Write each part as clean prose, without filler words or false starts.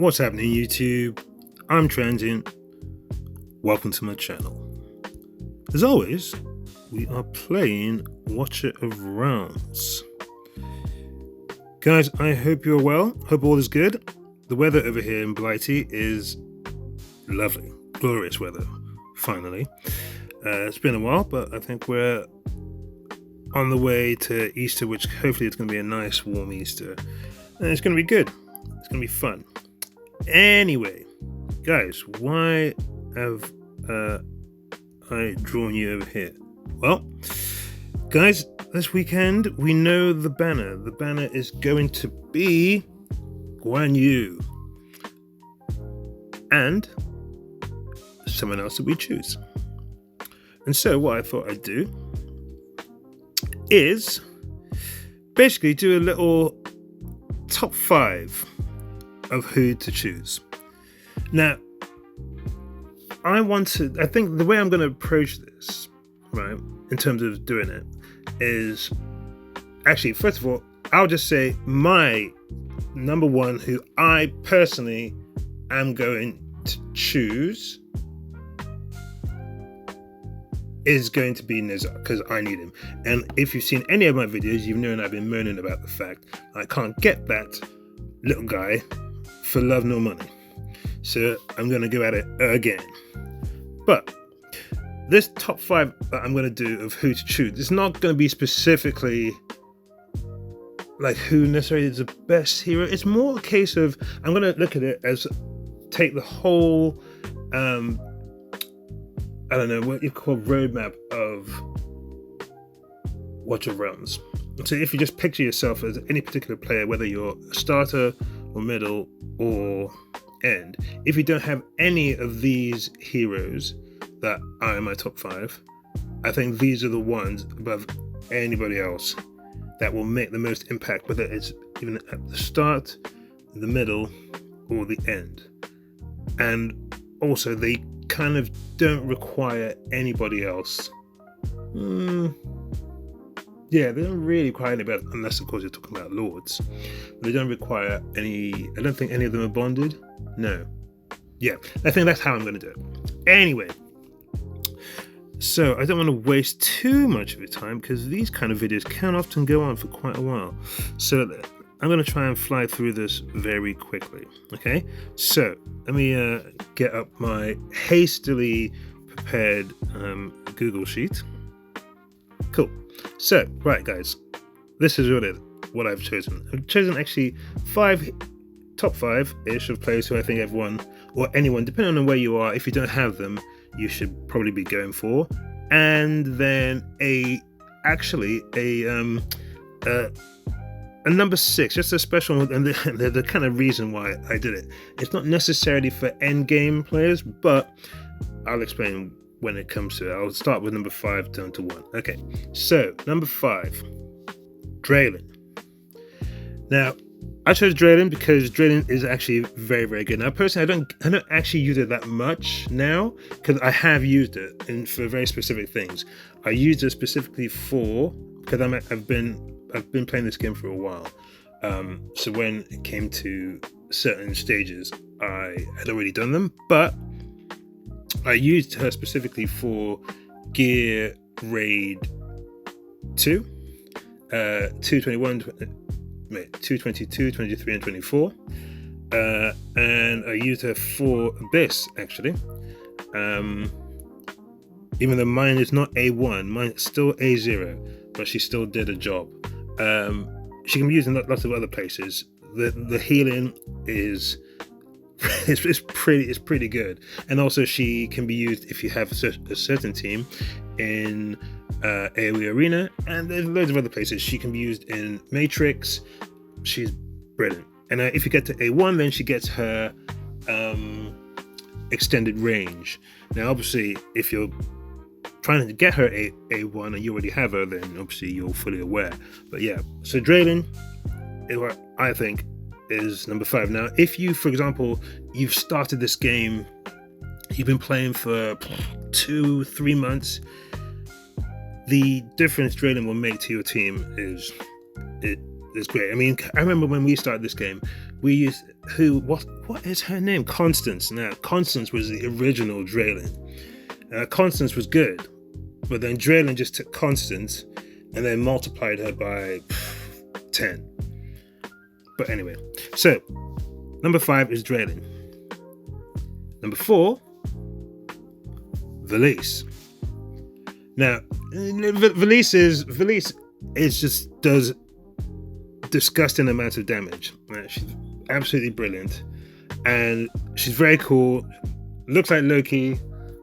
What's happening, YouTube? I'm Transient. Welcome to my channel. As always, we are playing Watcher of Rounds. Guys, I hope you're well. Hope all is good. The weather over here in Blighty is lovely. Glorious weather, finally. It's been a while, but I think we're on the way to Easter, which hopefully it's going to be a nice, warm Easter. And it's going to be good. It's going to be fun. Anyway, guys, why have I drawn you over here? Well, guys, this weekend we know the banner. The banner is going to be Guan Yu and someone else that we choose. And so what I thought I'd do is basically do a little top 5 of who to choose. Now, I think the way I'm going to approach this, right, in terms of doing it, is actually, first of all, I'll just say my number one who I personally am going to choose is going to be Nizar, because I need him. And if you've seen any of my videos, you've known I've been moaning about the fact I can't get that little guy for love nor money. So I'm going to go at it again. But this top 5 that I'm going to do of who to choose, it's not going to be specifically like who necessarily is the best hero. It's more a case of, I'm going to look at it as take the whole I don't know what you call roadmap of Watcher of Realms. So if you just picture yourself as any particular player, whether you're a starter or middle or end, if you don't have any of these heroes that are in my top 5, I think these are the ones above anybody else that will make the most impact, whether it's even at the start, the middle, or the end. And also they kind of don't require anybody else. Yeah, they don't really require anybody, unless of course you're talking about lords. They don't require any. I don't think any of them are bonded. No. Yeah, I think that's how I'm going to do it. Anyway, so I don't want to waste too much of your time, because these kind of videos can often go on for quite a while. So I'm going to try and fly through this very quickly. Okay, so let me get up my hastily prepared Google sheet. Cool. So, right, guys, this is what I've chosen. I've chosen actually top 5-ish of players who I think everyone or anyone, depending on where you are, if you don't have them, you should probably be going for. And then a number 6, just a special one, and the kind of reason why I did it. It's not necessarily for end game players, but I'll explain when it comes to it. I'll start with number 5 down to 1. Okay, so number 5, Draylen. Now, I chose Draylen because Draylen is actually very, very good. Now, personally, I don't actually use it that much now, because I have used it for very specific things. I used it specifically because I've been playing this game for a while. So when it came to certain stages, I had already done them, but I used her specifically for Gear Raid 2, 221, 222, 23, and 24. And I used her for Abyss, actually. Even though mine is not A1, mine's still A0, but she still did a job. She can be used in lots of other places. The healing is pretty good, and also she can be used if you have a certain team in AoE Arena, and there's loads of other places. She can be used in Matrix. She's brilliant. And if you get to A1, then she gets her extended range. Now, obviously, if you're trying to get her A1 and you already have her, then obviously you're fully aware. But yeah, so Draylen is what I think is number 5. Now, if you, for example, you've started this game, you've been playing for 2-3 months, the difference Draylen will make to your team is great. I mean, I remember when we started this game, we used what is her name? Constance. Now Constance was the original Draylon. Constance was good, but then Draylon just took Constance and then multiplied her by 10. But anyway, so number 5 is Draylon. Number 4, Valise. Now, Valise just does disgusting amounts of damage. She's absolutely brilliant, and she's very cool. Looks like Loki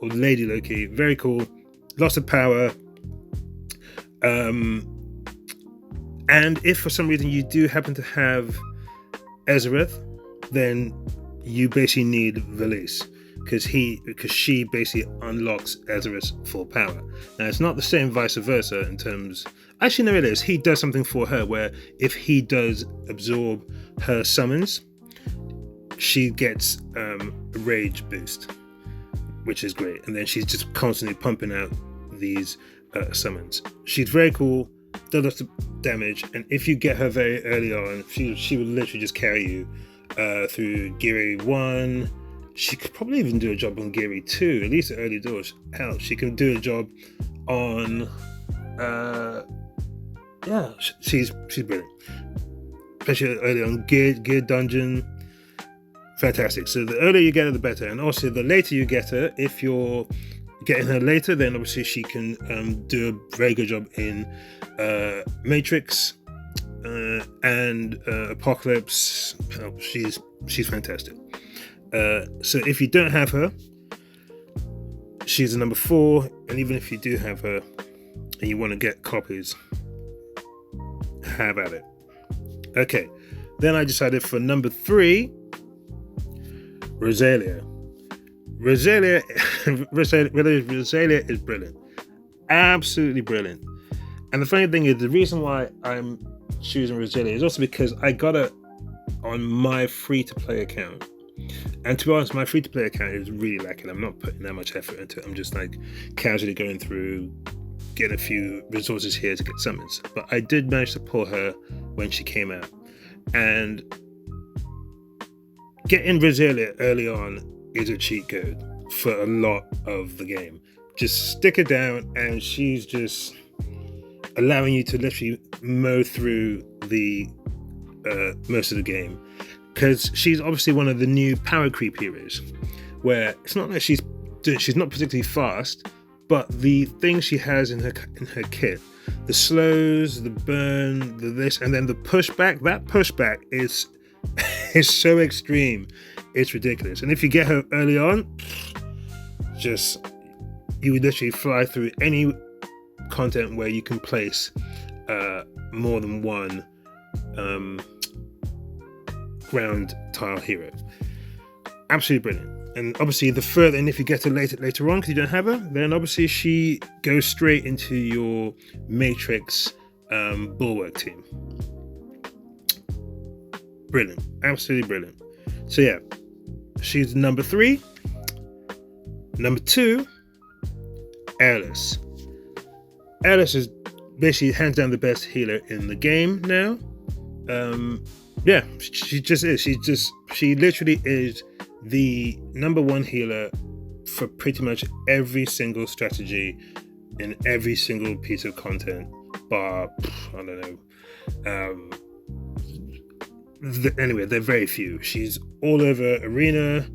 or Lady Loki. Very cool. Lots of power. And if for some reason you do happen to have Ezereth, then you basically need Valise, because she basically unlocks Ezereth's full power. Now it's not the same vice versa in terms. Actually, no, it is. He does something for her where if he does absorb her summons, she gets a rage boost, which is great. And then she's just constantly pumping out these summons. She's very cool, does lots of damage, and if you get her very early on, she will literally just carry you through Geary 1. She could probably even do a job on Geary 2, at least the early doors. Hell, she can do a job on she's brilliant. Especially early on Gear Dungeon. Fantastic. So the earlier you get her, the better. And also the later you get her, if you're getting her later, then obviously she can do a very good job in Matrix and Apocalypse. Oh, she's fantastic. So if you don't have her, she's a number 4, and even if you do have her and you want to get copies, have at it. Okay, then I decided for number 3, Rosalia. Rosalia is brilliant, absolutely brilliant. And the funny thing is, the reason why I'm choosing Rosalia is also because I got it on my free-to-play account. And to be honest, my free-to-play account is really lacking. I'm not putting that much effort into it. I'm just like casually going through, getting a few resources here to get summons. But I did manage to pull her when she came out. And getting Rosalia early on is a cheat code for a lot of the game. Just stick her down and she's just allowing you to literally mow through the most of the game, because she's obviously one of the new power creep heroes, where it's not like she's not particularly fast, but the things she has in her kit, the slows, the burn, the this, and then the pushback. That pushback is so extreme, it's ridiculous. And if you get her early on, you would literally fly through any content where you can place more than one ground tile hero. Absolutely brilliant. And obviously and if you get her later on because you don't have her, then obviously she goes straight into your Matrix Bulwark team. Brilliant. Absolutely brilliant. So yeah, she's number 3. Number 2, Airless. Airless is basically hands down the best healer in the game now. Yeah, she just is. She literally is the number 1 healer for pretty much every single strategy in every single piece of content, bar, I don't know. Anyway, they're very few. She's all over Arena.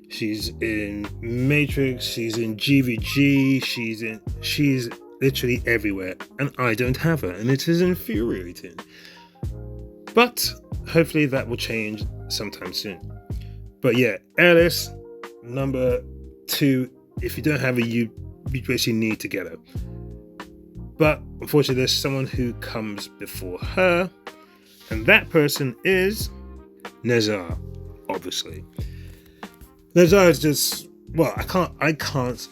She's in Matrix. She's in GVG. She's literally everywhere, and I don't have her, and it is infuriating. But hopefully that will change sometime soon. But yeah, Airless, number 2. If you don't have her, you basically need to get her. But unfortunately, there's someone who comes before her, and that person is Nezar, obviously. Nezar is just, well, I can't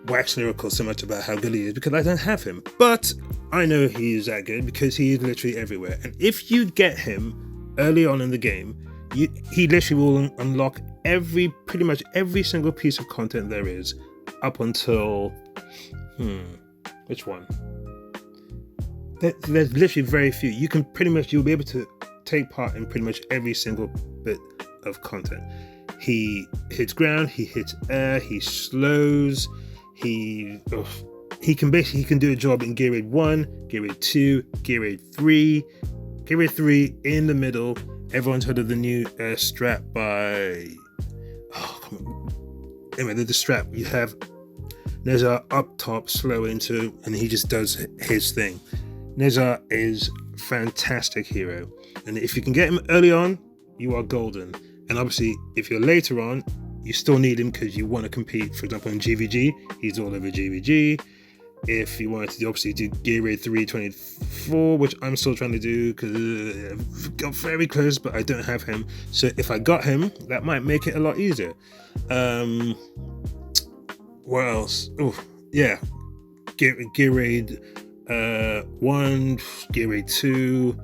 wax lyrical so much about how good he is because I don't have him. But I know he is that good because he is literally everywhere. And if you get him early on in the game, he literally will unlock pretty much every single piece of content there is up until which one? There's literally very few. You'll be able to take part in pretty much every single bit of content. He hits ground, he hits air, he slows, he can do a job in Gear Raid 1, Gear Raid 2, Gear Raid 3, Gear Raid 3 in the middle. Everyone's heard of the new strap by... Oh, come on. Anyway, the strap. You have Nezar up top, slow into, and he just does his thing. Nezar is fantastic hero. And if you can get him early on, you are golden. And obviously, if you're later on, you still need him because you want to compete. For example, in GVG, he's all over GVG. If you wanted to obviously do Gear Raid 324, which I'm still trying to do because I've got very close, but I don't have him. So if I got him, that might make it a lot easier. What else? Oh, yeah. Gear Raid 1, Gear Raid 2,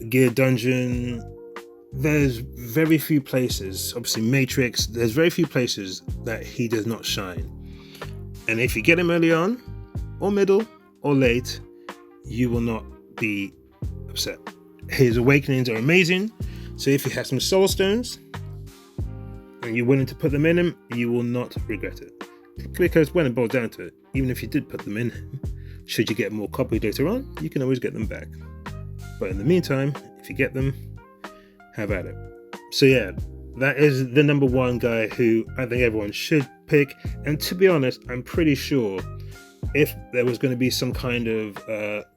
Gear Dungeon. There's very few places, obviously Matrix, there's very few places that he does not shine. And if you get him early on, or middle, or late, you will not be upset. His awakenings are amazing, so if you have some soul stones, and you're willing to put them in him, you will not regret it. Because when it boils down to it, even if you did put them in him, should you get more copy later on, you can always get them back. But in the meantime, if you get them, have at it. So yeah, that is the number one guy who I think everyone should pick. And to be honest, I'm pretty sure if there was going to be some kind of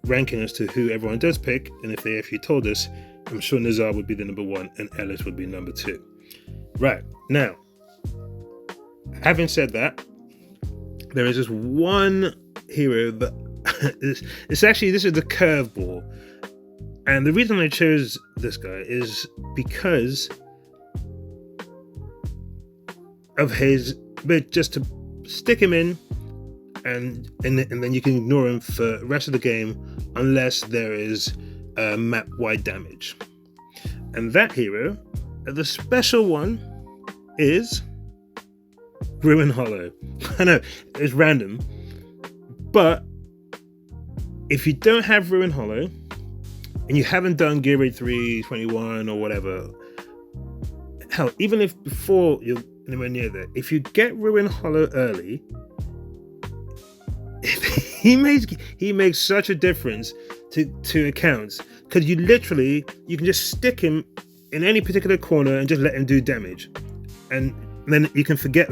ranking as to who everyone does pick, and if they actually told us, I'm sure Nezar would be the number one and Ellis would be number two. Right, now, having said that, there is this one hero that this is the curveball. And the reason I chose this guy is because of his bit, just to stick him in, and then you can ignore him for the rest of the game unless there is map-wide damage. And that hero, the special one, is Ruin Hollow. I know, it's random, but if you don't have Ruin Hollow, and you haven't done Gear Raid 321 or whatever, hell, even if before you're anywhere near there, if you get Ruin Hollow early, he makes such a difference to accounts, because you can just stick him in any particular corner and just let him do damage, and then you can forget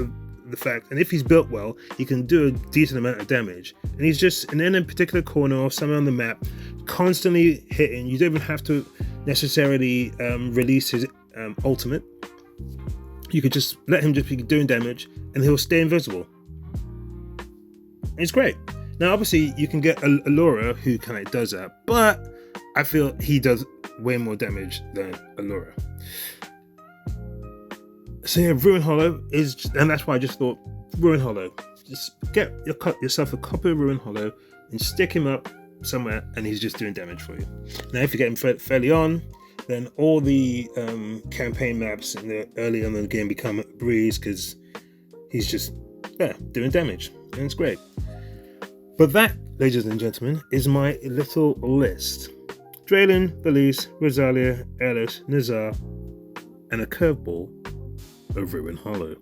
the fact, and if he's built well, he can do a decent amount of damage, and he's just in any particular corner or somewhere on the map, constantly hitting. You don't even have to necessarily release his ultimate. You could just let him just be doing damage, and he'll stay invisible. It's great. Now, obviously, you can get Allura who kind of does that, but I feel he does way more damage than Allura. So yeah, Ruin Hollow and that's why I just thought Ruin Hollow. Just get yourself a copy of Ruin Hollow and stick him up somewhere, and he's just doing damage for you. Now, if you get him fairly on, then all the campaign maps in the early on in the game become a breeze, because he's just doing damage, and it's great. But that, ladies and gentlemen, is my little list. Draylen, Belize, Rosalia, Ellis, Nezar, and a curveball of Ruin Hollow.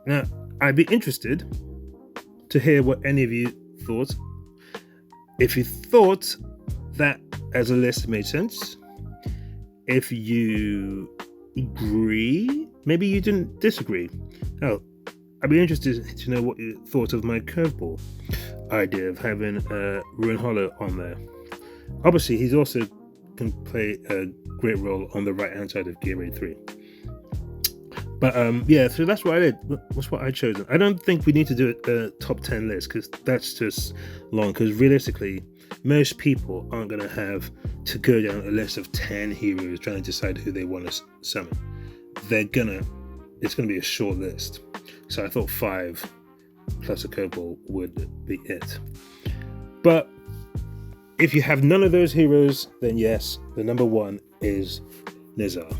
Now, I'd be interested to hear what any of you thought. If you thought that as a list made sense, if you agree, maybe you didn't disagree. Oh, I'd be interested to know what you thought of my curveball idea of having Ruin Hollow on there. Obviously, he's also can play a great role on the right hand side of Gear Raid 3. But so that's what I did. That's what I chose. I don't think we need to do a top 10 list, because that's just long. Because realistically, most people aren't going to have to go down a list of 10 heroes trying to decide who they want to summon. It's going to be a short list. So I thought 5 plus a curveball would be it. But if you have none of those heroes, then yes, the number one is Nezar.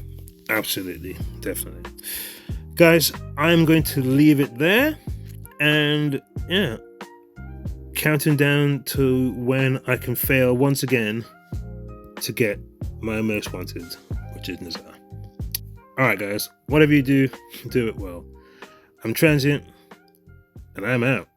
Absolutely, definitely. Guys, I'm going to leave it there, and counting down to when I can fail once again to get my most wanted, which is Nazar. Alright guys, whatever you do, do it well. I'm Transient, and I'm out.